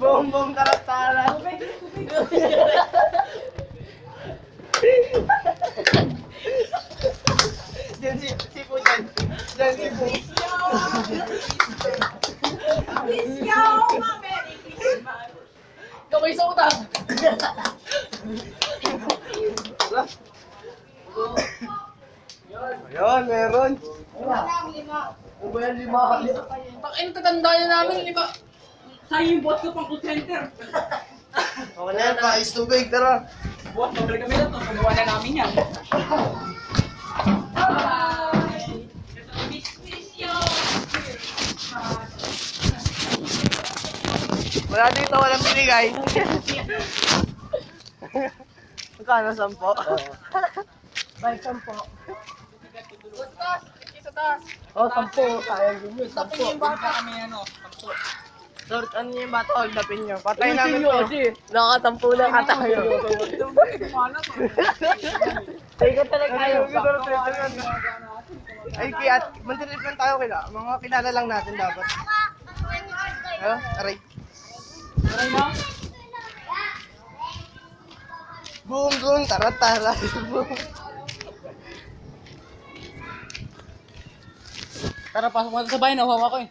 Bongbong tarat-tarat. Diyan si po dyan. Diyan si po. Kamay sa utang. Ayun, meron. Ubayan lima. Takin tatanda na namin lima. Sa'yo yung boss ko pang call center. Okay na yan, pakis tubig, tara. Boss, pabalik kami na to. Pagbuwan na namin yan. Wala dito, walang binigay. Magkano, 10? Bye, 10. Sa taas. Oh, 10. Sayang din yun, 10. Tapos yung bata kami ano, 10. Sir, ano yung bato? Holdapin nyo. Patay namin to. Nakatampo na ka tayo. Ikaw talaga kayo. Ay, kaya, mandiripin tayo kila. Mga kilala lang natin dapat. Ano? Aray. Aray na? Boom, boom, tarat-tara. Boom. Tara, pasok mo sa bahay, nahuhawa ko eh.